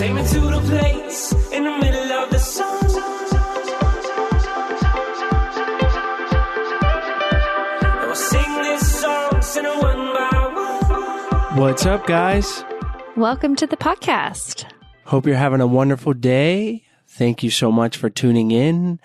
Take me to the place in the middle of the sun. And we'll sing this song, sing it one by one. What's up, guys? Welcome to the podcast. Hope you're having a wonderful day. Thank you so much for tuning in.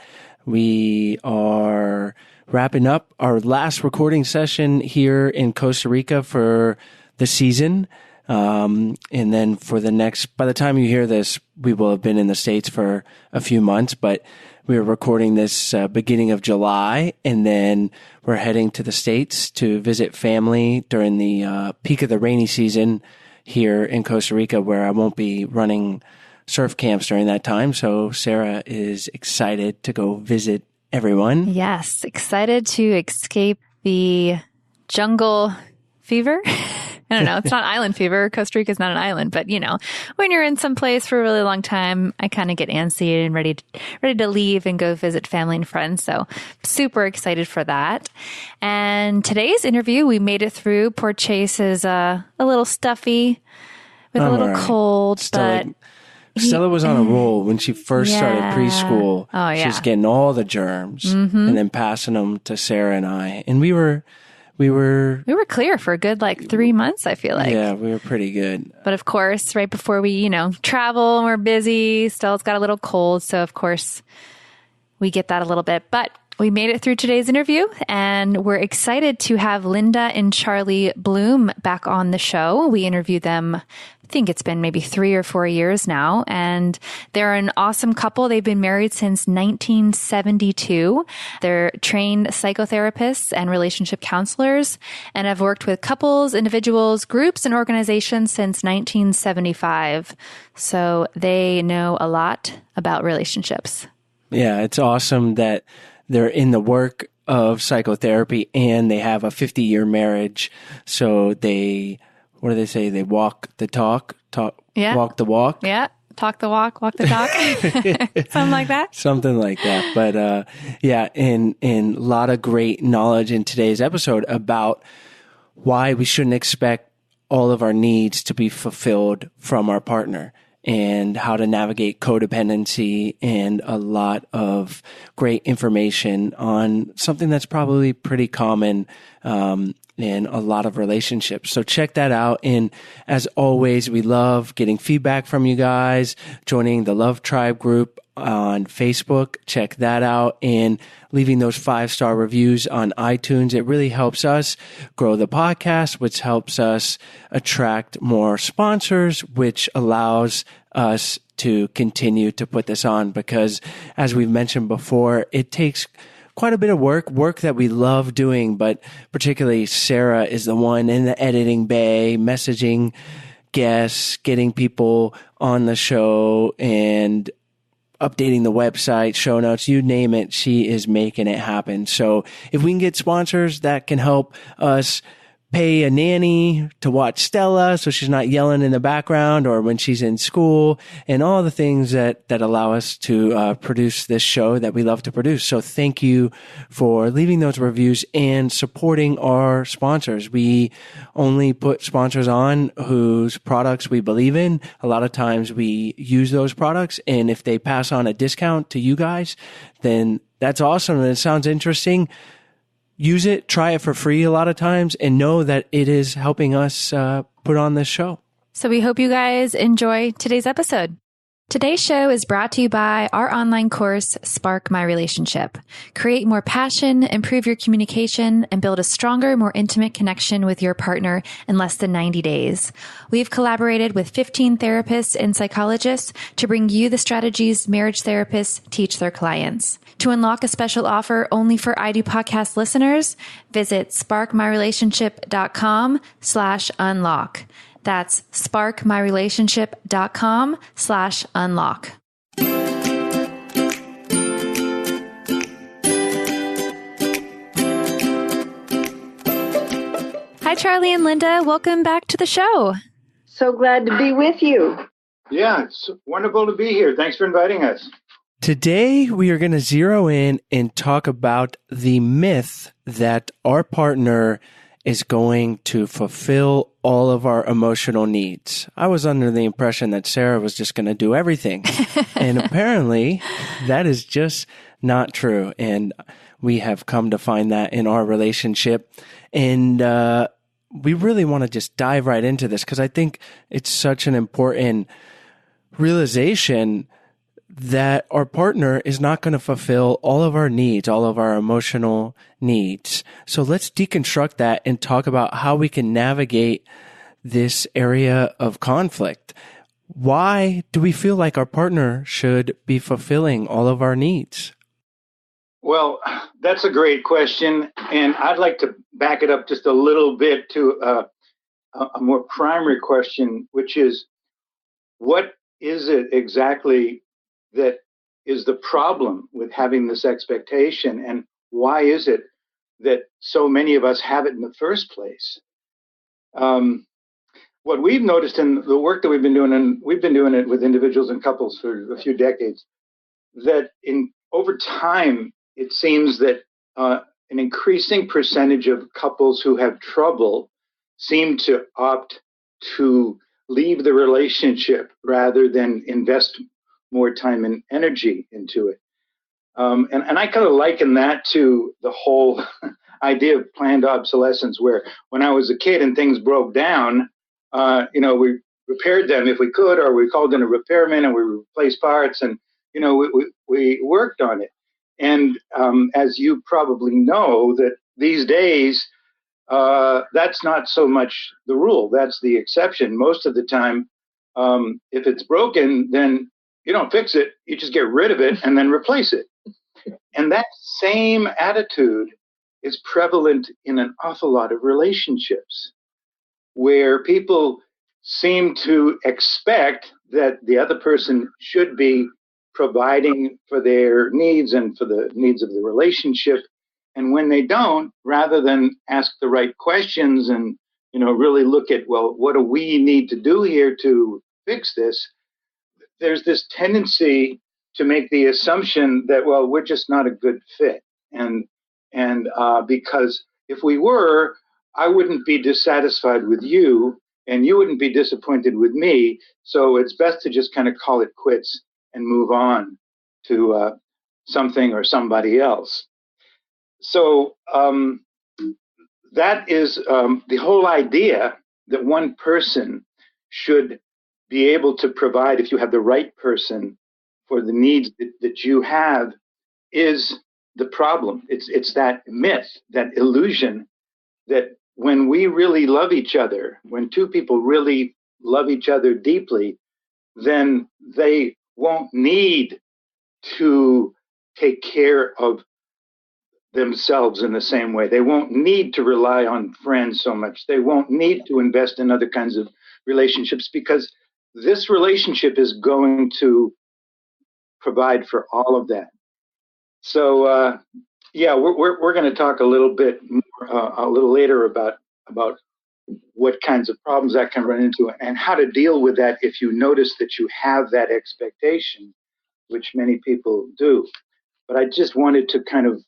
We are wrapping up our last recording session here in Costa Rica for the season. And then for the next, by the time you hear this, we will have been in the States for a few months, but we were recording this beginning of July, and then we're heading to the States to visit family during the peak of the rainy season here in Costa Rica, where I won't be running surf camps during that time. So Sarah is excited to go visit everyone. Yes, excited to escape the jungle fever. I don't know. It's not island fever. Costa Rica is not an island, but you know, when you're in some place for a really long time, I kind of get antsy and ready to leave and go visit family and friends. So super excited for that. And today's interview, we made it through. Poor Chase is a little stuffy with a little cold, but Stella was on a roll when she first started preschool. Oh, yeah. She was getting all the germs and then passing them to Sarah and I. And we were clear for a good 3 months, I feel like. Yeah, we were pretty good. But of course, right before we, travel and we're busy, Stella's got a little cold. So of course we get that a little bit, but we made it through today's interview, and we're excited to have Linda and Charlie Bloom back on the show. We interviewed them, I think it's been maybe 3 or 4 years now, and they're an awesome couple. They've been married since 1972. They're trained psychotherapists and relationship counselors, and have worked with couples, individuals, groups, and organizations since 1975. So they know a lot about relationships. Yeah, it's awesome that they're in the work of psychotherapy and they have a 50-year marriage. So they, what do they say? They walk the talk, walk the walk. Yeah. Talk the walk the talk. Something like that. Something like that. But, and a lot of great knowledge in today's episode about why we shouldn't expect all of our needs to be fulfilled from our partner, and how to navigate codependency, and a lot of great information on something that's probably pretty common in a lot of relationships. So check that out. And as always, we love getting feedback from you guys, joining the Love Tribe group on Facebook. Check that out, and leaving those 5-star reviews on iTunes. It really helps us grow the podcast, which helps us attract more sponsors, which allows us to continue to put this on, because as we've mentioned before, it takes quite a bit of work that we love doing, but particularly Sarah is the one in the editing bay, messaging guests, getting people on the show, and updating the website, show notes, you name it, she is making it happen. So if we can get sponsors that can help us pay a nanny to watch Stella so she's not yelling in the background or when she's in school, and all the things that allow us to produce this show that we love to produce. So thank you for leaving those reviews and supporting our sponsors. We only put sponsors on whose products we believe in. A lot of times we use those products, and if they pass on a discount to you guys, then that's awesome and it sounds interesting. Use it, try it for free a lot of times, and know that it is helping us put on this show. So we hope you guys enjoy today's episode. Today's show is brought to you by our online course, Spark My Relationship. Create more passion, improve your communication, and build a stronger, more intimate connection with your partner in less than 90 days. We've collaborated with 15 therapists and psychologists to bring you the strategies marriage therapists teach their clients. To unlock a special offer only for I Do Podcast listeners, visit sparkmyrelationship.com/unlock. That's sparkmyrelationship.com/unlock. Hi, Charlie and Linda. Welcome back to the show. So glad to be with you. Yeah, it's wonderful to be here. Thanks for inviting us. Today, we are going to zero in and talk about the myth that our partner is going to fulfill all of our emotional needs. I was under the impression that Sarah was just going to do everything. And apparently that is just not true. And we have come to find that in our relationship. And we really want to just dive right into this because I think it's such an important realization that our partner is not going to fulfill all of our needs, all of our emotional needs. So let's deconstruct that and talk about how we can navigate this area of conflict. Why do we feel like our partner should be fulfilling all of our needs? Well, that's a great question. And I'd like to back it up just a little bit to a more primary question, which is, what is it exactly that is the problem with having this expectation, and why is it that so many of us have it in the first place? What we've noticed in the work that we've been doing, and we've been doing it with individuals and couples for a few decades, that over time, it seems that an increasing percentage of couples who have trouble seem to opt to leave the relationship rather than invest more time and energy into it. And I kind of liken that to the whole idea of planned obsolescence, where when I was a kid and things broke down, we repaired them if we could, or we called in a repairman and we replaced parts, and we worked on it. And as you probably know, that these days that's not so much the rule; that's the exception. Most of the time, if it's broken, then you don't fix it; you just get rid of it and then replace it. And that same attitude is prevalent in an awful lot of relationships, where people seem to expect that the other person should be providing for their needs and for the needs of the relationship. And when they don't, rather than ask the right questions and really look at, well, what do we need to do here to fix this? There's this tendency to make the assumption that, well, we're just not a good fit. And because if we were, I wouldn't be dissatisfied with you and you wouldn't be disappointed with me. So it's best to just kind of call it quits and move on to something or somebody else. So that is the whole idea, that one person should be able to provide, if you have the right person, for the needs that you have, is the problem. It's that myth, that illusion, that when we really love each other, when two people really love each other deeply, then they won't need to take care of themselves in the same way. They won't need to rely on friends so much. They won't need to invest in other kinds of relationships, because this relationship is going to provide for all of that. So, we're going to talk a little bit more, a little later about what kinds of problems that can run into and how to deal with that if you notice that you have that expectation, which many people do. But I just wanted to kind of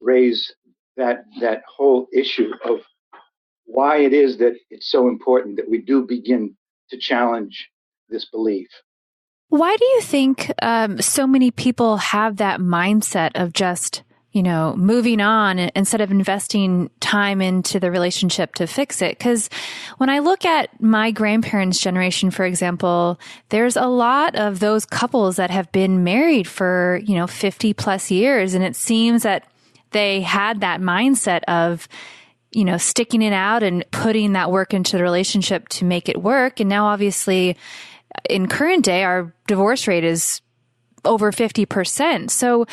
raise that whole issue of why it is that it's so important that we do begin to challenge this belief. Why do you think so many people have that mindset of just, moving on instead of investing time into the relationship to fix it? Because when I look at my grandparents' generation, for example, there's a lot of those couples that have been married for, 50 plus years. And it seems that they had that mindset of, sticking it out and putting that work into the relationship to make it work. And now, obviously, in current day, our divorce rate is over 50%. So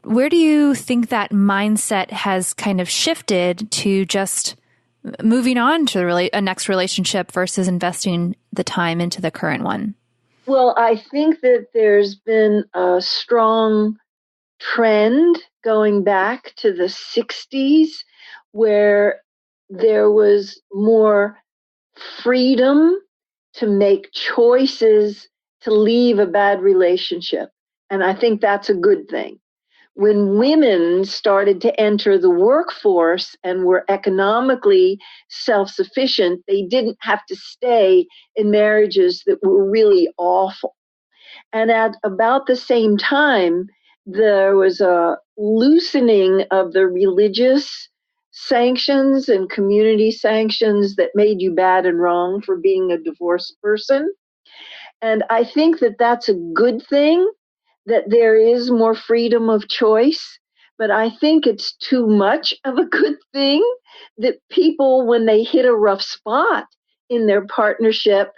where do you think that mindset has kind of shifted to just moving on to a next relationship versus investing the time into the current one? Well, I think that there's been a strong trend going back to the 60s where there was more freedom to make choices to leave a bad relationship. And I think that's a good thing. when women started to enter the workforce and were economically self-sufficient, they didn't have to stay in marriages that were really awful. And at about the same time, there was a loosening of the religious sanctions and community sanctions that made you bad and wrong for being a divorced person. And I think that that's a good thing, that there is more freedom of choice. But I think it's too much of a good thing that people, when they hit a rough spot in their partnership,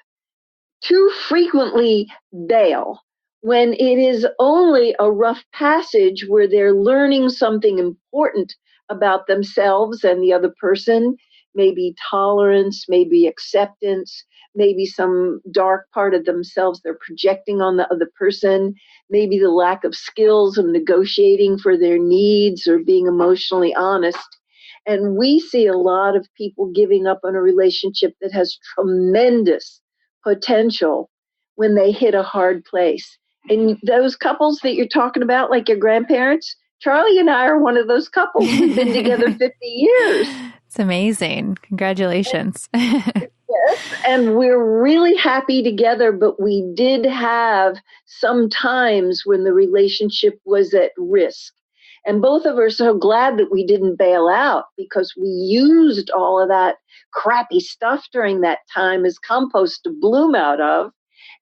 too frequently bail when it is only a rough passage where they're learning something important about themselves and the other person, maybe tolerance, maybe acceptance, maybe some dark part of themselves they're projecting on the other person, maybe the lack of skills of negotiating for their needs or being emotionally honest. And we see a lot of people giving up on a relationship that has tremendous potential when they hit a hard place. And those couples that you're talking about, like your grandparents, Charlie and I are one of those couples. We've been together 50 years. It's amazing. Congratulations. Yes, and we're really happy together, but we did have some times when the relationship was at risk. And both of us are so glad that we didn't bail out, because we used all of that crappy stuff during that time as compost to bloom out of.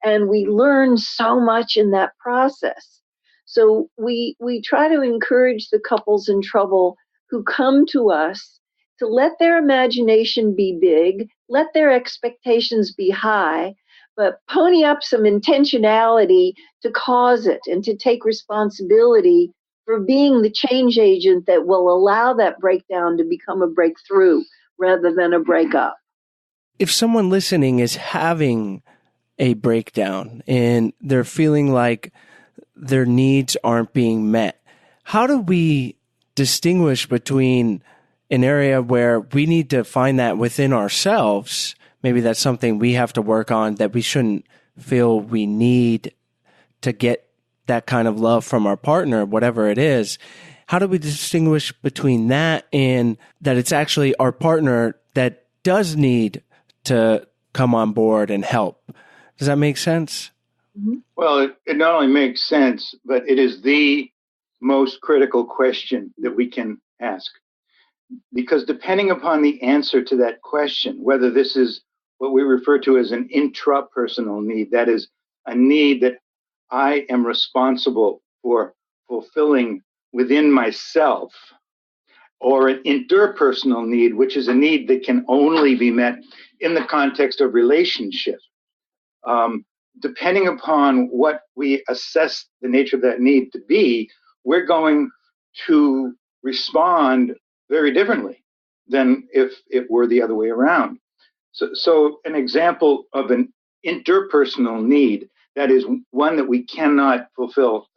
And we learned so much in that process. So we try to encourage the couples in trouble who come to us to let their imagination be big, let their expectations be high, but pony up some intentionality to cause it and to take responsibility for being the change agent that will allow that breakdown to become a breakthrough rather than a breakup. If someone listening is having a breakdown and they're feeling like their needs aren't being met, how do we distinguish between an area where we need to find that within ourselves? Maybe that's something we have to work on, that we shouldn't feel we need to get that kind of love from our partner, whatever it is. How do we distinguish between that and that it's actually our partner that does need to come on board and help? Does that make sense? Well, it not only makes sense, but it is the most critical question that we can ask. Because depending upon the answer to that question, whether this is what we refer to as an intrapersonal need, that is a need that I am responsible for fulfilling within myself, or an interpersonal need, which is a need that can only be met in the context of relationship. Depending upon what we assess the nature of that need to be, we're going to respond very differently than if it were the other way around. So an example of an interpersonal need, that is one that we cannot fulfill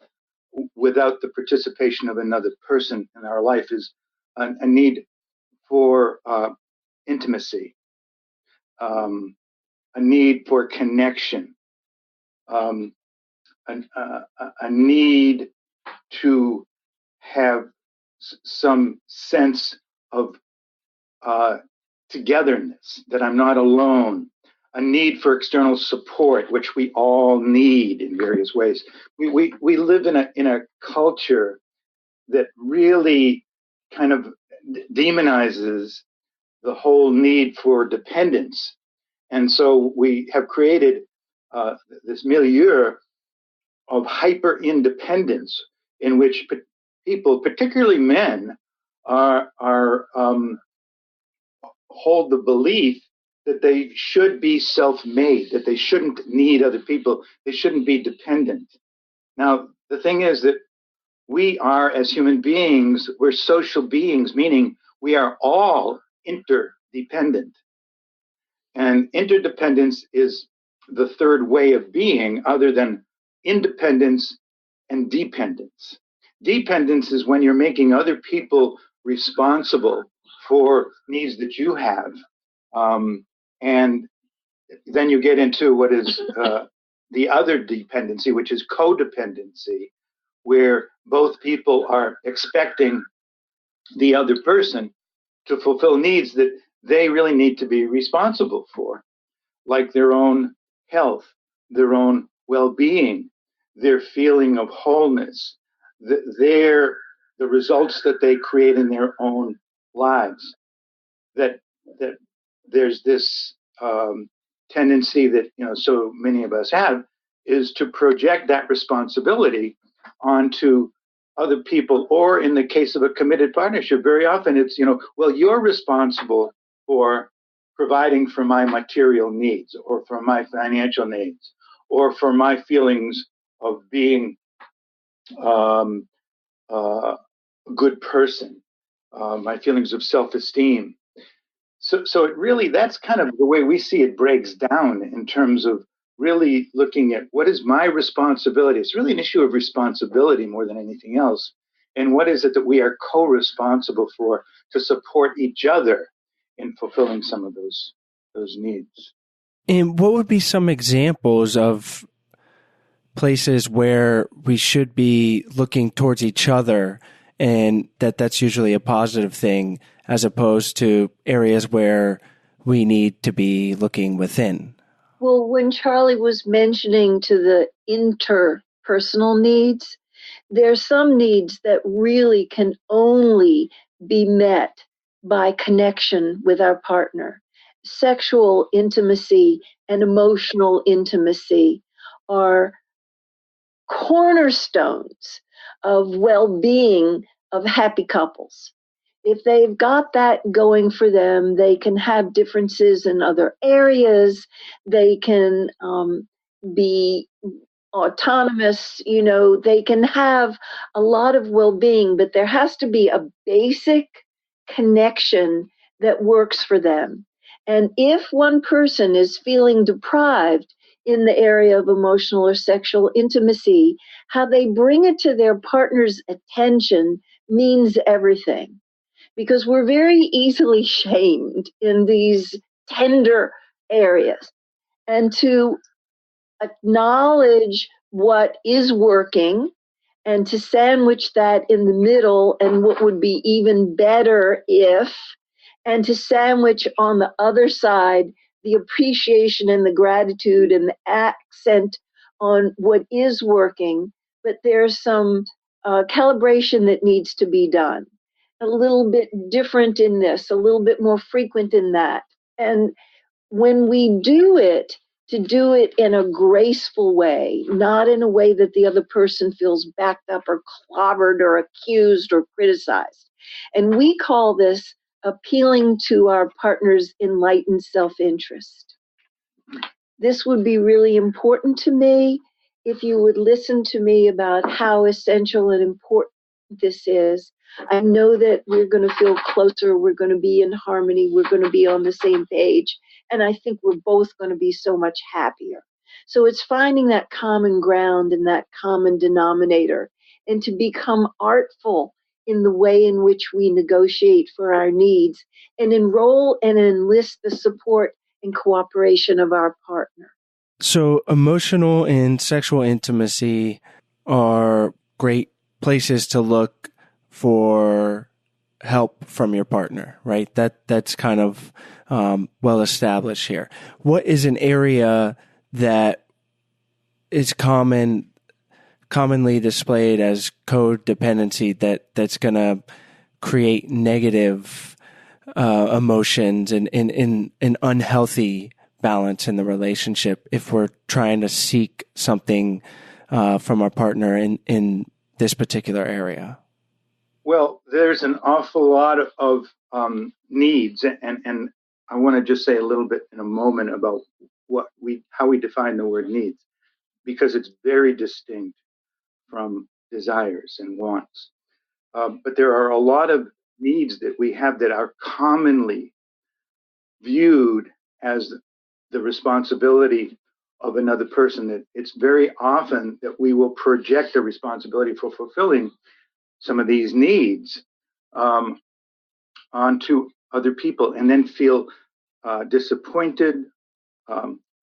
without the participation of another person in our life, is a need for intimacy, a need for connection, a need to have some sense of togetherness, that I'm not alone, a need for external support, which we all need in various ways. We live in a culture that really kind of demonizes the whole need for dependence. And so we have created this milieu of hyper independence in which people, particularly men, are hold the belief that they should be self-made, that they shouldn't need other people, they shouldn't be dependent. Now, the thing is that we are, as human beings, we're social beings, meaning we are all interdependent. And interdependence is the third way of being, other than independence and dependence. Dependence is when you're making other people responsible for needs that you have. And then you get into what is the other dependency, which is codependency, where both people are expecting the other person to fulfill needs that they really need to be responsible for, like their own health, their own well-being, their feeling of wholeness, the results that they create in their own lives. That there's this tendency that so many of us have, is to project that responsibility onto other people, or in the case of a committed partnership, very often it's well, you're responsible for providing for my material needs, or for my financial needs, or for my feelings of being a good person, my feelings of self-esteem. So it really, that's kind of the way we see it breaks down, in terms of really looking at what is my responsibility. It's really an issue of responsibility more than anything else. And what is it that we are co-responsible for to support each other in fulfilling some of those needs. And what would be some examples of places where we should be looking towards each other, and that's usually a positive thing, as opposed to areas where we need to be looking within? Well, when Charlie was mentioning to the interpersonal needs, there's some needs that really can only be met by connection with our partner. Sexual intimacy and emotional intimacy are cornerstones of well-being of happy couples. If they've got that going for them, they can have differences in other areas. They can be autonomous, they can have a lot of well-being, but there has to be a basic connection that works for them. And if one person is feeling deprived in the area of emotional or sexual intimacy, how they bring it to their partner's attention means everything. Because we're very easily shamed in these tender areas. And to acknowledge what is working and to sandwich that in the middle, and what would be even better if, and to sandwich on the other side the appreciation and the gratitude and the accent on what is working, but there's some calibration that needs to be done. A little bit different in this, a little bit more frequent in that. And when we do it, to do it in a graceful way, not in a way that the other person feels backed up or clobbered or accused or criticized. And we call this appealing to our partner's enlightened self-interest. This would be really important to me if you would listen to me about how essential and important this is. I know that we're going to feel closer, we're going to be in harmony, we're going to be on the same page, and I think we're both going to be so much happier. So it's finding that common ground and that common denominator, and to become artful in the way in which we negotiate for our needs, and enroll and enlist the support and cooperation of our partner. So emotional and sexual intimacy are great places to look for help from your partner, right? That's kind of well established here. What is an area that is commonly displayed as codependency that's going to create negative emotions and an unhealthy balance in the relationship if we're trying to seek something from our partner in this particular area? Well, there's an awful lot of needs, and I want to just say a little bit in a moment about how we define the word needs, because it's very distinct from desires and wants. But there are a lot of needs that we have that are commonly viewed as the responsibility of another person. That it's very often that we will project a responsibility for fulfilling some of these needs onto other people, and then feel disappointed,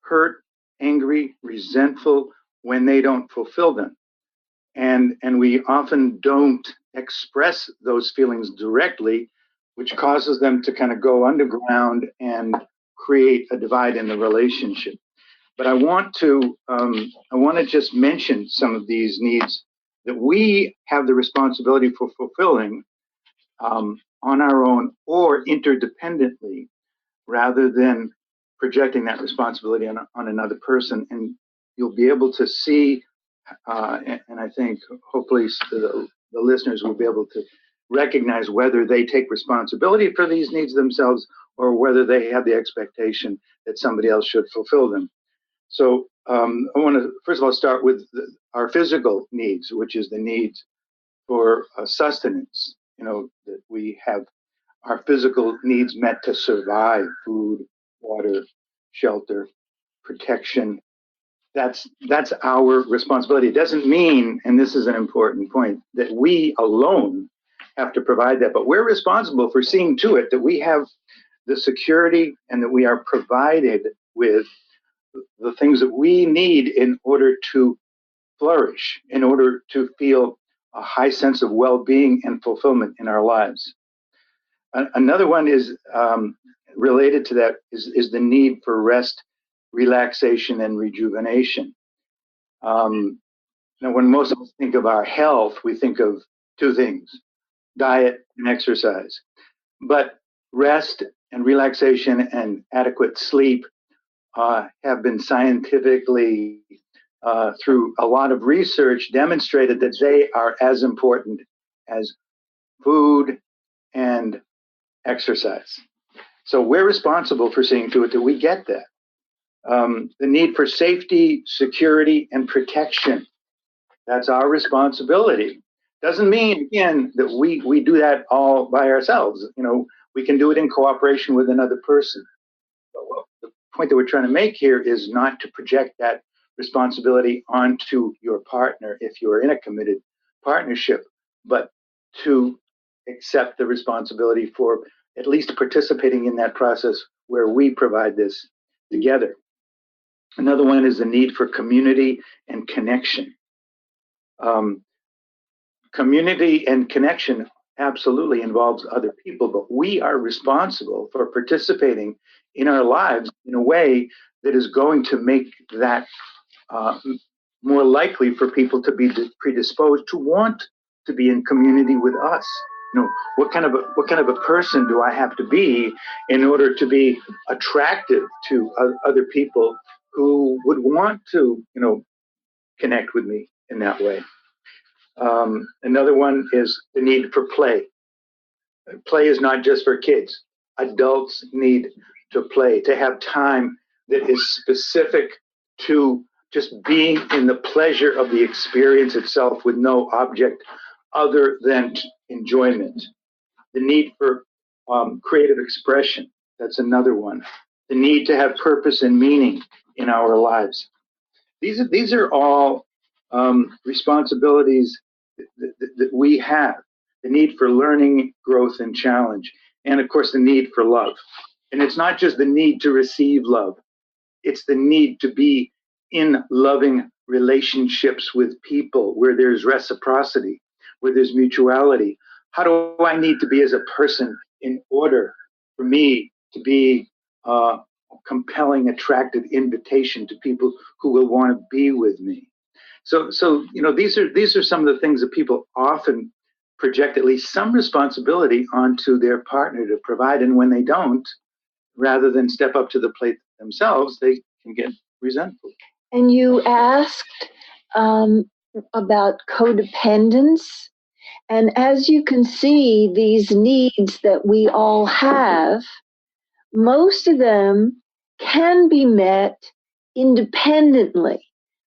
hurt, angry, resentful when they don't fulfill them. and we often don't express those feelings directly, which causes them to kind of go underground and create a divide in the relationship. But I want to just mention some of these needs that we have the responsibility for fulfilling on our own or interdependently, rather than projecting that responsibility on another person. And you'll be able to see, and I think hopefully the listeners will be able to recognize whether they take responsibility for these needs themselves or whether they have the expectation that somebody else should fulfill them. So I want to, first of all, start with our physical needs, which is the needs for sustenance, that we have our physical needs met to survive: food, water, shelter, protection. That's our responsibility. It doesn't mean, and this is an important point, that we alone have to provide that, but we're responsible for seeing to it that we have the security and that we are provided with the things that we need in order to flourish, in order to feel a high sense of well-being and fulfillment in our lives. Another one is related to that is the need for rest, relaxation, and rejuvenation. Now, when most of us think of our health, we think of two things: diet and exercise. But rest and relaxation and adequate sleep have been scientifically, through a lot of research, demonstrated that they are as important as food and exercise. So we're responsible for seeing to it that we get that. The need for safety, security, and protection. That's our responsibility. Doesn't mean, again, that we do that all by ourselves. We can do it in cooperation with another person. But the point that we're trying to make here is not to project that responsibility onto your partner if you are in a committed partnership, but to accept the responsibility for at least participating in that process where we provide this together. Another one is the need for community and connection. Community and connection absolutely involves other people, but we are responsible for participating in our lives in a way that is going to make that more likely for people to be predisposed to want to be in community with us. What kind of a person do I have to be in order to be attractive to other people who would want to, connect with me in that way? Another one is the need for play. Play is not just for kids. Adults need to play, to have time that is specific to just being in the pleasure of the experience itself with no object other than enjoyment. The need for creative expression. That's another one. The need to have purpose and meaning in our lives. These are all responsibilities that we have. The need for learning, growth, and challenge. And of course, the need for love. And it's not just the need to receive love. It's the need to be in loving relationships with people where there's reciprocity, where there's mutuality. How do I need to be as a person in order for me to be a compelling, attractive invitation to people who will want to be with me? So these are some of the things that people often project at least some responsibility onto their partner to provide, and when they don't, rather than step up to the plate themselves, they can get resentful. And you asked about codependence. And as you can see, these needs that we all have, most of them can be met independently,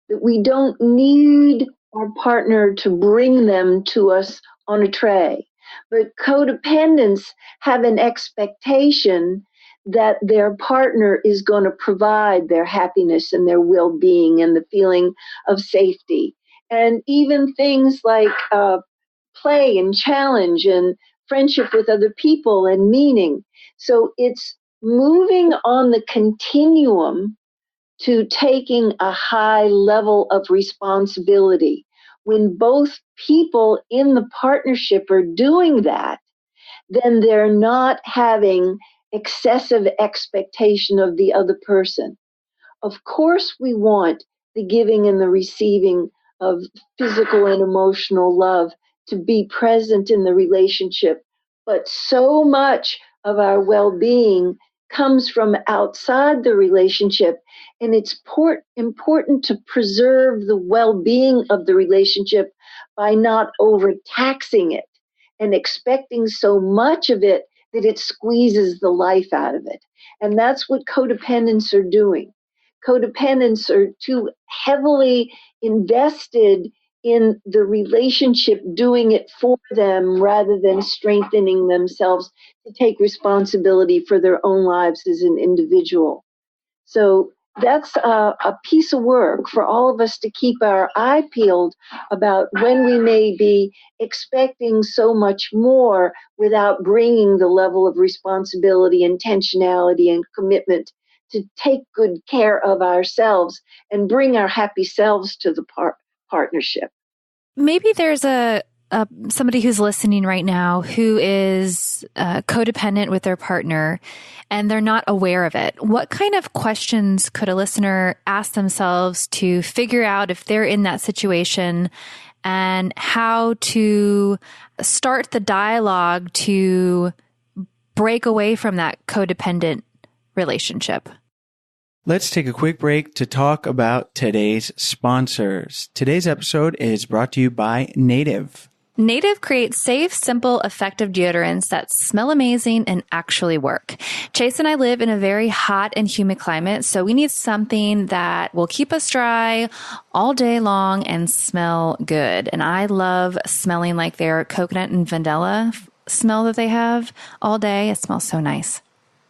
that we don't need our partner to bring them to us on a tray. But codependents have an expectation that their partner is going to provide their happiness and their well-being and the feeling of safety. And even things like play and challenge and friendship with other people and meaning. So it's moving on the continuum to taking a high level of responsibility, When both people in the partnership are doing that, then they're not having excessive expectation of the other person. Of course, we want the giving and the receiving of physical and emotional love to be present in the relationship, but so much of our well-being comes from outside the relationship, and it's important to preserve the well-being of the relationship by not overtaxing it and expecting so much of it that it squeezes the life out of it. And that's what codependents are doing. Codependents are too heavily invested in the relationship doing it for them rather than strengthening themselves to take responsibility for their own lives as an individual. So that's a piece of work for all of us to keep our eye peeled about when we may be expecting so much more without bringing the level of responsibility, intentionality, and commitment to take good care of ourselves and bring our happy selves to the partnership. Maybe there's somebody who's listening right now who is codependent with their partner and they're not aware of it. What kind of questions could a listener ask themselves to figure out if they're in that situation, and how to start the dialogue to break away from that codependent relationship? Let's take a quick break to talk about today's sponsors. Today's episode is brought to you by Native. Native creates safe, simple, effective deodorants that smell amazing and actually work. Chase and I live in a very hot and humid climate, so we need something that will keep us dry all day long and smell good. And I love smelling like their coconut and vanilla smell that they have all day. It smells so nice.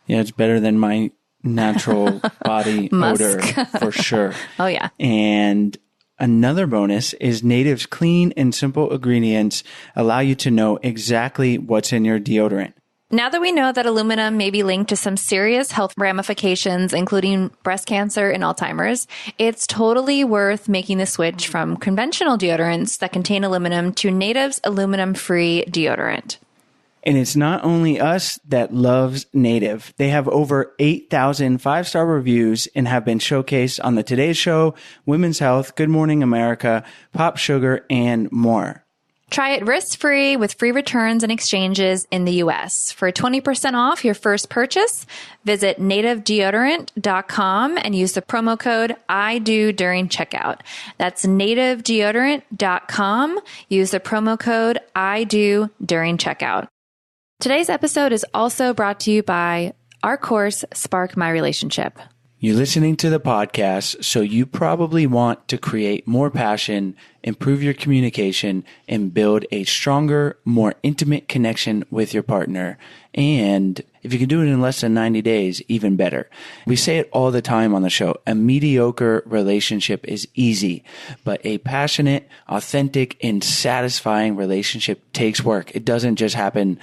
Yeah, it's better than my natural body odor for sure. Oh, yeah. And another bonus is Native's clean and simple ingredients allow you to know exactly what's in your deodorant. Now that we know that aluminum may be linked to some serious health ramifications, including breast cancer and Alzheimer's, it's totally worth making the switch from conventional deodorants that contain aluminum to Native's aluminum-free deodorant. And it's not only us that loves Native. They have over 8,000 five-star reviews and have been showcased on the Today Show, Women's Health, Good Morning America, Pop Sugar, and more. Try it risk-free with free returns and exchanges in the U.S. For 20% off your first purchase, visit nativedeodorant.com and use the promo code IDO during checkout. That's nativedeodorant.com. Use the promo code IDO during checkout. Today's episode is also brought to you by our course, Spark My Relationship. You're listening to the podcast, so you probably want to create more passion, improve your communication, and build a stronger, more intimate connection with your partner. And if you can do it in less than 90 days, even better. We say it all the time on the show. A mediocre relationship is easy, but a passionate, authentic, and satisfying relationship takes work. It doesn't just happen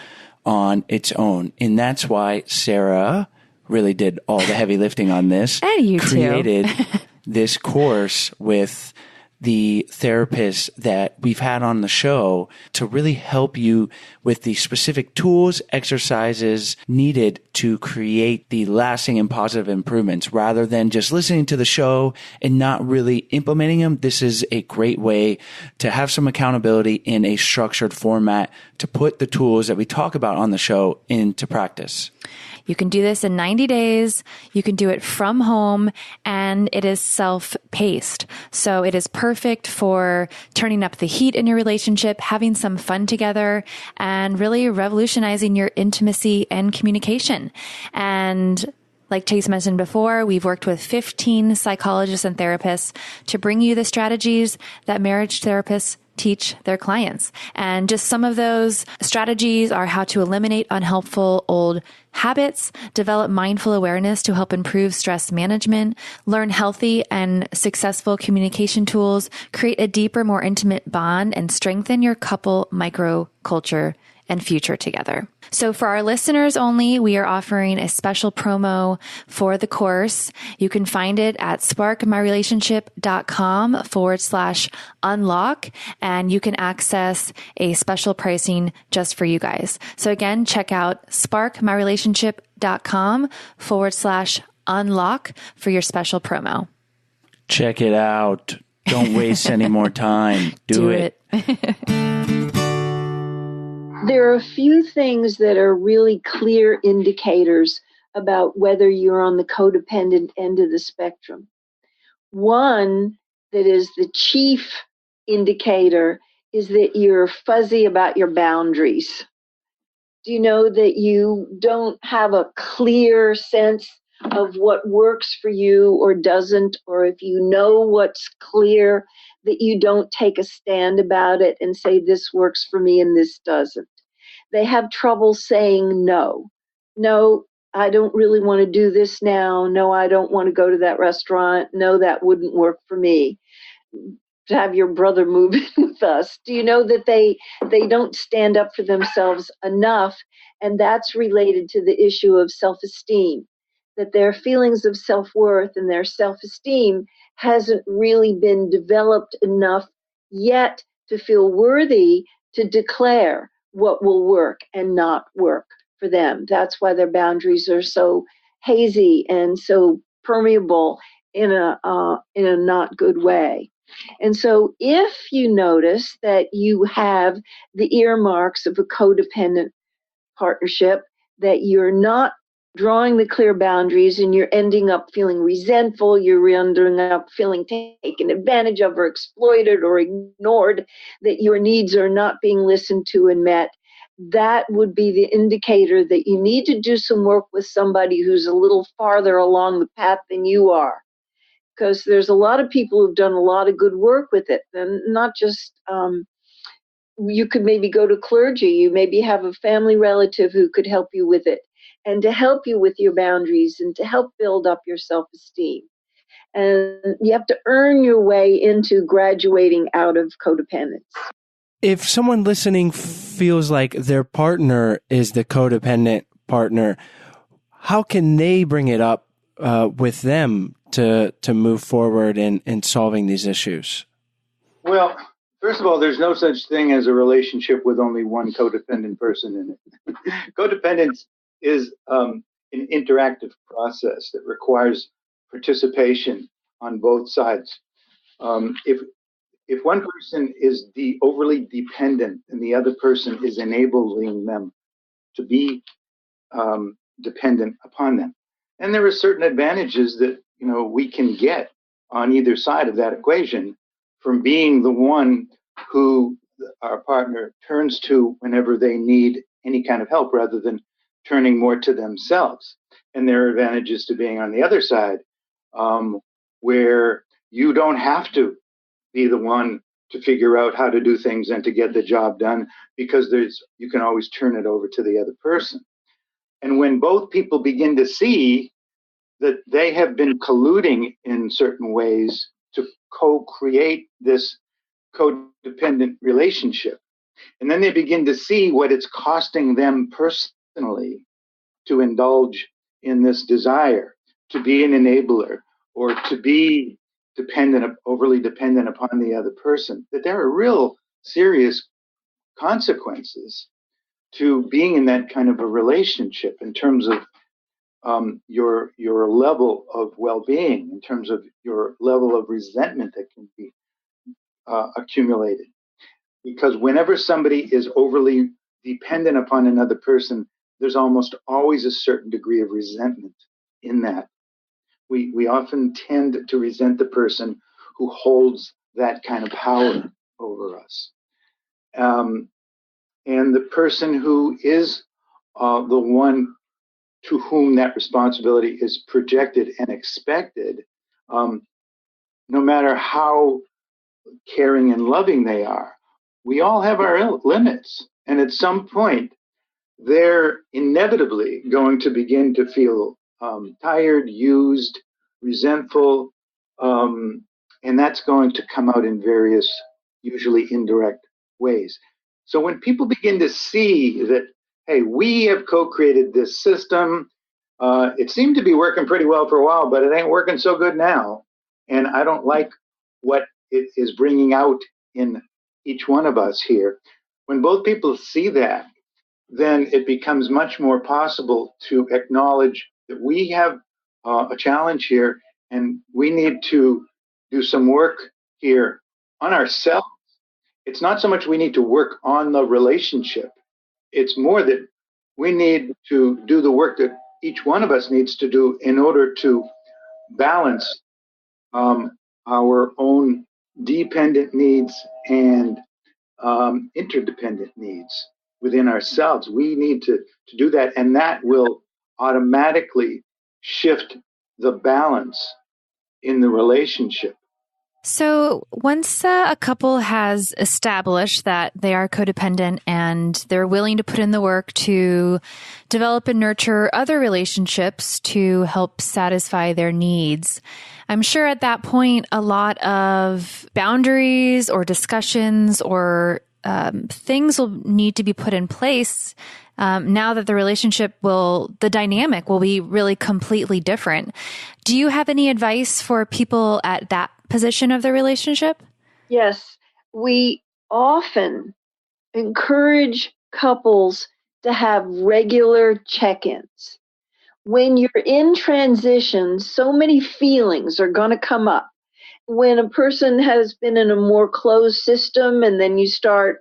on its own. And that's why Sarah really did all the heavy lifting on this. And you created this course with the therapists that we've had on the show to really help you with the specific tools, exercises needed to create the lasting and positive improvements rather than just listening to the show and not really implementing them. This is a great way to have some accountability in a structured format to put the tools that we talk about on the show into practice. You can do this in 90 days. You can do it from home, and it is self-paced. So it is perfect for turning up the heat in your relationship, having some fun together, and really revolutionizing your intimacy and communication. And like Chase mentioned before, we've worked with 15 psychologists and therapists to bring you the strategies that marriage therapists teach their clients. And just some of those strategies are how to eliminate unhelpful old habits, develop mindful awareness to help improve stress management, learn healthy and successful communication tools, create a deeper, more intimate bond, and strengthen your couple microculture and future together. So for our listeners only, we are offering a special promo for the course. You can find it at sparkmyrelationship.com/unlock, and you can access a special pricing just for you guys. So again, check out sparkmyrelationship.com/unlock for your special promo. Check it out. Don't waste any more time. Do it. There are a few things that are really clear indicators about whether you're on the codependent end of the spectrum. One that is the chief indicator is that you're fuzzy about your boundaries. Do you know that you don't have a clear sense of what works for you or doesn't, or if you know what's clear, that you don't take a stand about it and say this works for me and this doesn't. They have trouble saying no. No, I don't really want to do this now. No, I don't want to go to that restaurant. No, that wouldn't work for me. To have your brother move in with us. Do you know that they don't stand up for themselves enough? And that's related to the issue of self-esteem, that their feelings of self-worth and their self-esteem hasn't really been developed enough yet to feel worthy to declare what will work and not work for them. That's why their boundaries are so hazy and so permeable in a not good way. And so if you notice that you have the earmarks of a codependent partnership, that you're not drawing the clear boundaries and you're ending up feeling resentful, you're ending up feeling taken advantage of or exploited or ignored, that your needs are not being listened to and met, that would be the indicator that you need to do some work with somebody who's a little farther along the path than you are. Because there's a lot of people who've done a lot of good work with it, and not just, you could maybe go to clergy, you maybe have a family relative who could help you with it, and to help you with your boundaries and to help build up your self-esteem. And you have to earn your way into graduating out of codependence. If someone listening feels like their partner is the codependent partner, how can they bring it up with them to move forward in solving these issues? Well, first of all, there's no such thing as a relationship with only one codependent person in it. Codependence is an interactive process that requires participation on both sides. If one person is overly dependent and the other person is enabling them to be dependent upon them, and there are certain advantages that we can get on either side of that equation from being the one who our partner turns to whenever they need any kind of help rather than turning more to themselves. And there are advantages to being on the other side, where you don't have to be the one to figure out how to do things and to get the job done, because you can always turn it over to the other person. And when both people begin to see that they have been colluding in certain ways to co-create this codependent relationship, and then they begin to see what it's costing them personally to indulge in this desire to be an enabler or to be overly dependent upon the other person, that there are real serious consequences to being in that kind of a relationship in terms of your level of well-being, in terms of your level of resentment that can be accumulated. Because whenever somebody is overly dependent upon another person, there's almost always a certain degree of resentment in that. We often tend to resent the person who holds that kind of power over us. And the person who is the one to whom that responsibility is projected and expected, no matter how caring and loving they are, we all have our limits. And at some point, they're inevitably going to begin to feel tired, used, resentful, and that's going to come out in various, usually indirect ways. So when people begin to see that, hey, we have co-created this system, it seemed to be working pretty well for a while, but it ain't working so good now. And I don't like what it is bringing out in each one of us here. When both people see that, then it becomes much more possible to acknowledge that we have a challenge here and we need to do some work here on ourselves. It's not so much we need to work on the relationship. It's more that we need to do the work that each one of us needs to do in order to balance our own dependent needs and interdependent needs within ourselves. We need to do that, and that will automatically shift the balance in the relationship. So once a couple has established that they are codependent and they're willing to put in the work to develop and nurture other relationships to help satisfy their needs, I'm sure at that point a lot of boundaries or discussions or things will need to be put in place now that the dynamic will be really completely different. Do you have any advice for people at that position of the relationship? Yes, we often encourage couples to have regular check-ins. When you're in transition, so many feelings are going to come up. When a person has been in a more closed system and then you start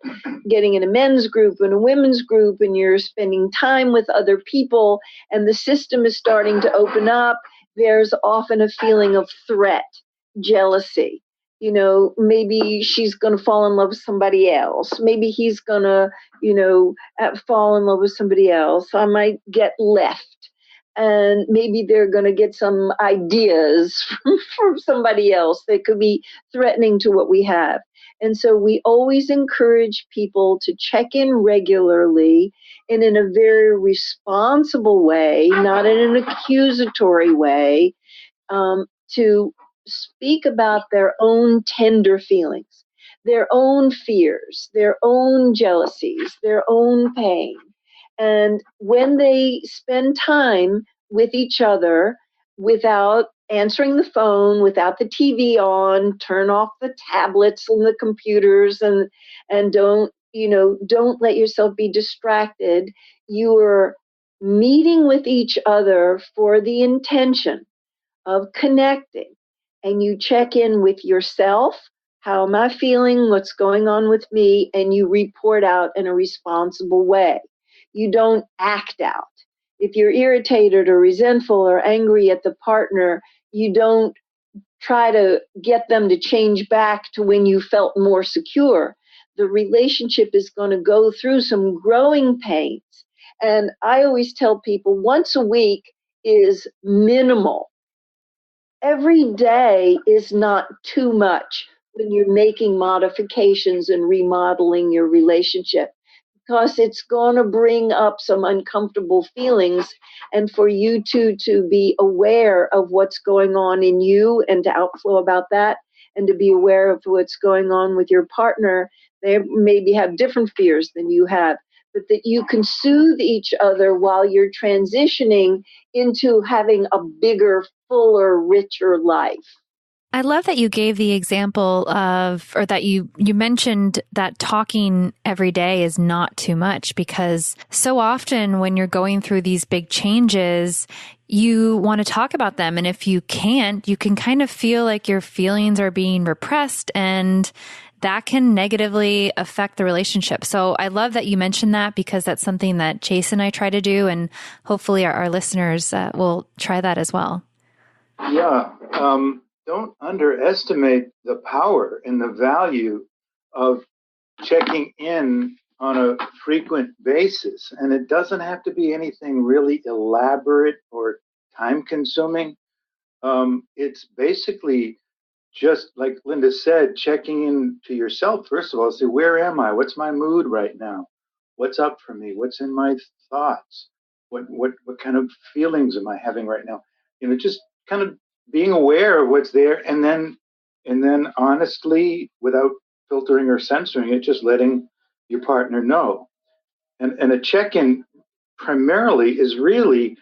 getting in a men's group and a women's group and you're spending time with other people and the system is starting to open up, there's often a feeling of threat, jealousy. You know, maybe she's going to fall in love with somebody else. Maybe he's going to, fall in love with somebody else. I might get left. And maybe they're going to get some ideas from somebody else that could be threatening to what we have. And so we always encourage people to check in regularly and in a very responsible way, not in an accusatory way, to speak about their own tender feelings, their own fears, their own jealousies, their own pain. And when they spend time with each other without answering the phone, without the TV on, turn off the tablets and the computers and don't let yourself be distracted. You're meeting with each other for the intention of connecting. And you check in with yourself. How am I feeling? What's going on with me? And you report out in a responsible way. You don't act out. If you're irritated or resentful or angry at the partner, you don't try to get them to change back to when you felt more secure. The relationship is going to go through some growing pains. And I always tell people once a week is minimal. Every day is not too much when you're making modifications and remodeling your relationship, because it's going to bring up some uncomfortable feelings. And for you two to be aware of what's going on in you and to outflow about that, and to be aware of what's going on with your partner. They maybe have different fears than you have, but that you can soothe each other while you're transitioning into having a bigger, fuller, richer life. I love that you gave the example or that you mentioned that talking every day is not too much, because so often when you're going through these big changes, you want to talk about them. And if you can't, you can kind of feel like your feelings are being repressed, and that can negatively affect the relationship. So I love that you mentioned that, because that's something that Jason and I try to do, and hopefully our listeners will try that as well. Yeah. Don't underestimate the power and the value of checking in on a frequent basis. And it doesn't have to be anything really elaborate or time consuming. It's basically just like Linda said, checking in to yourself, first of all, say, where am I? What's my mood right now? What's up for me? What's in my thoughts? What kind of feelings am I having right now? Just kind of being aware of what's there, and then honestly, without filtering or censoring it, just letting your partner know. And a check-in primarily is really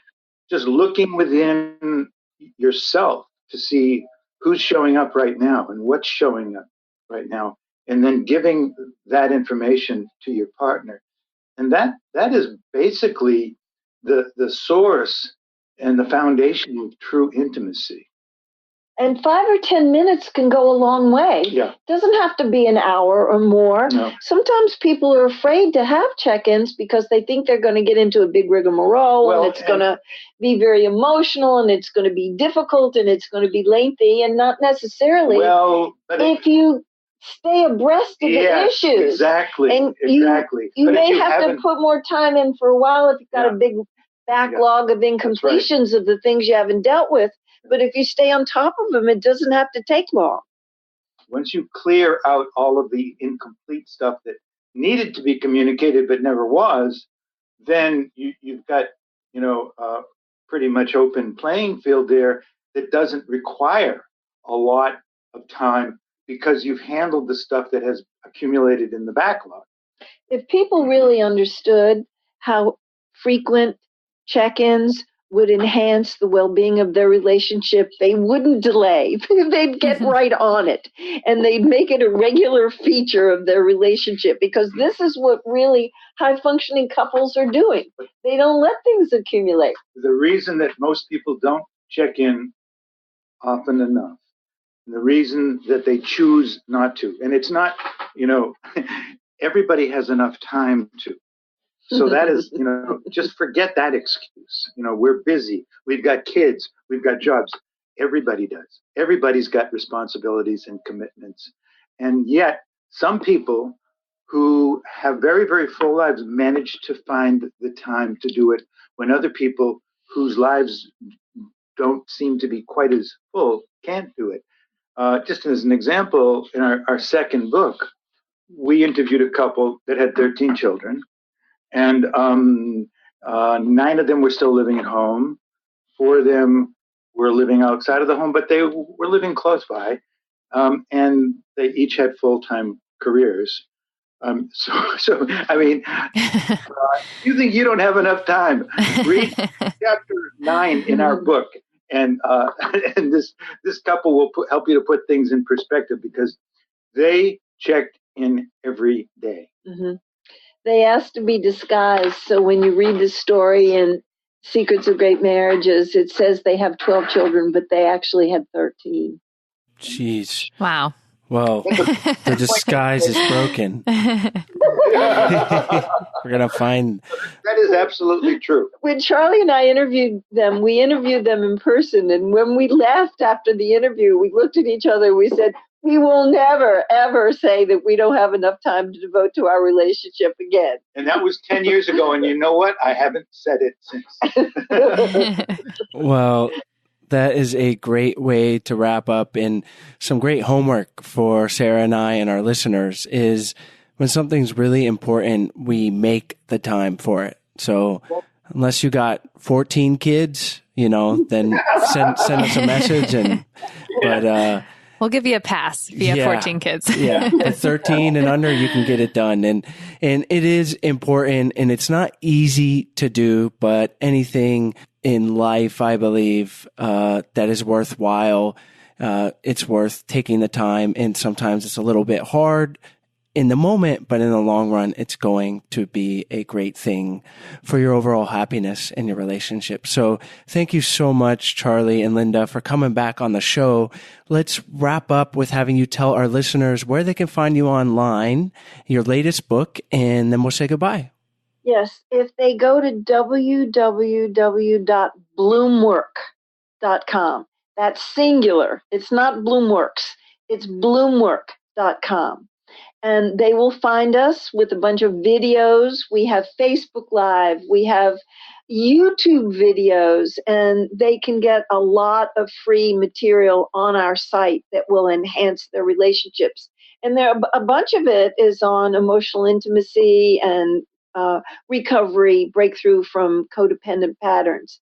just looking within yourself to see who's showing up right now and what's showing up right now, and then giving that information to your partner. And that is basically the source and the foundation of true intimacy. And 5 or 10 minutes can go a long way. Yeah. It doesn't have to be an hour or more. No. Sometimes people are afraid to have check-ins because they think they're going to get into a big rigmarole, and it's going to be very emotional, and it's going to be difficult, and it's going to be lengthy, and not necessarily. Well, but if you stay abreast of the issues. Exactly. And exactly. You may have to put more time in for a while if you've got a big backlog of incompletions of the things you haven't dealt with. But if you stay on top of them, it doesn't have to take long. Once you clear out all of the incomplete stuff that needed to be communicated but never was, then you've got, pretty much open playing field there that doesn't require a lot of time because you've handled the stuff that has accumulated in the backlog. If people really understood how frequent check-ins would enhance the well-being of their relationship, they wouldn't delay. They'd get right on it, and they'd make it a regular feature of their relationship, because this is what really high-functioning couples are doing. They don't let things accumulate. The reason that most people don't check in often enough, and the reason that they choose not to, and it's not, everybody has enough time to. So that is, just forget that excuse. We're busy. We've got kids. We've got jobs. Everybody does. Everybody's got responsibilities and commitments. And yet some people who have very, very full lives manage to find the time to do it when other people whose lives don't seem to be quite as full can't do it. Just as an example, in our second book, we interviewed a couple that had 13 children. And 9 of them were still living at home. 4 of them were living outside of the home, but they were living close by. And they each had full-time careers. So I mean, you think you don't have enough time? Read chapter 9 in our book, and this couple will help you to put things in perspective, because they checked in every day. Mm-hmm. They asked to be disguised. So when you read the story in Secrets of Great Marriages, it says they have 12 children, but they actually had 13. Jeez. Wow. Well, the disguise is broken. We're going to find... That is absolutely true. When Charlie and I interviewed them, we interviewed them in person. And when we left after the interview, we looked at each other. We said, we will never, ever say that we don't have enough time to devote to our relationship again. And that was 10 years ago. And you know what? I haven't said it since. Well, that is a great way to wrap up. And some great homework for Sarah and I and our listeners is when something's really important, we make the time for it. So unless you got 14 kids, then send us a message. But we'll give you a pass if you have 14 kids. At 13 and under, you can get it done. And it is important, and it's not easy to do, but anything in life, I believe, that is worthwhile, it's worth taking the time. And sometimes it's a little bit hard in the moment, but in the long run, it's going to be a great thing for your overall happiness in your relationship. So thank you so much, Charlie and Linda, for coming back on the show. Let's wrap up with having you tell our listeners where they can find you online, your latest book, and then we'll say goodbye. Yes, if they go to www.bloomwork.com, that's singular. It's not Bloomworks. It's bloomwork.com. And they will find us with a bunch of videos. We have Facebook Live. We have YouTube videos. And they can get a lot of free material on our site that will enhance their relationships. And a bunch of it is on emotional intimacy and recovery, breakthrough from codependent patterns.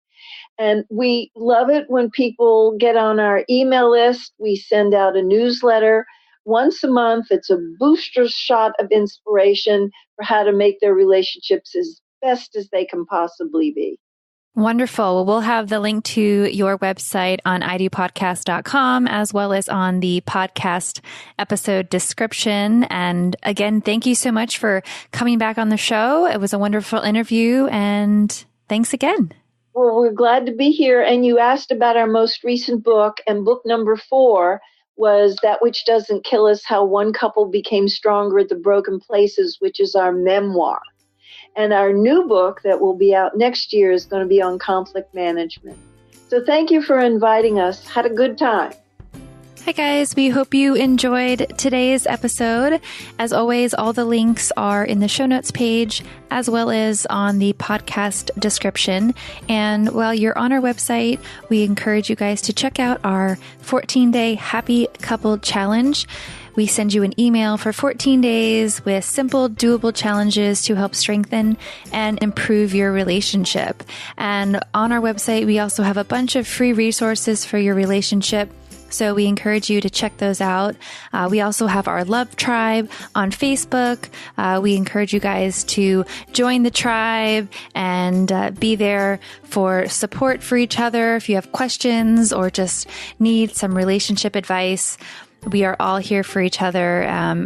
And we love it when people get on our email list. We send out a newsletter once a month. It's a booster shot of inspiration for how to make their relationships as best as they can possibly be. Wonderful. Well, we'll have the link to your website on idopodcast.com as well as on the podcast episode description. And again, thank you so much for coming back on the show. It was a wonderful interview, and thanks again. Well, we're glad to be here. And you asked about our most recent book, and book number 4 was That Which Doesn't Kill Us, How One Couple Became Stronger at the Broken Places, which is our memoir. And our new book that will be out next year is going to be on conflict management. So thank you for inviting us. Had a good time. Hi guys, we hope you enjoyed today's episode. As always, all the links are in the show notes page as well as on the podcast description. And while you're on our website, we encourage you guys to check out our 14-day Happy Couple Challenge. We send you an email for 14 days with simple, doable challenges to help strengthen and improve your relationship. And on our website, we also have a bunch of free resources for your relationship. So we encourage you to check those out. We also have our Love Tribe on Facebook. We encourage you guys to join the tribe and be there for support for each other. If you have questions or just need some relationship advice, we are all here for each other.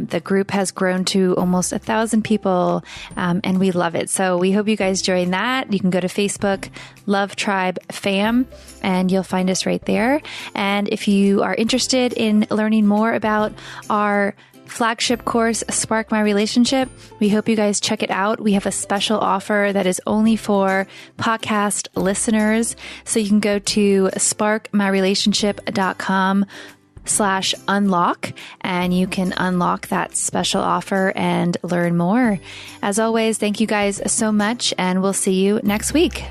The group has grown to almost 1,000 people, and we love it. So we hope you guys join that. You can go to Facebook, Love Tribe Fam, and you'll find us right there. And if you are interested in learning more about our flagship course, Spark My Relationship, we hope you guys check it out. We have a special offer that is only for podcast listeners. So you can go to sparkmyrelationship.com/unlock, and you can unlock that special offer and learn more. As always, thank you guys so much, and we'll see you next week.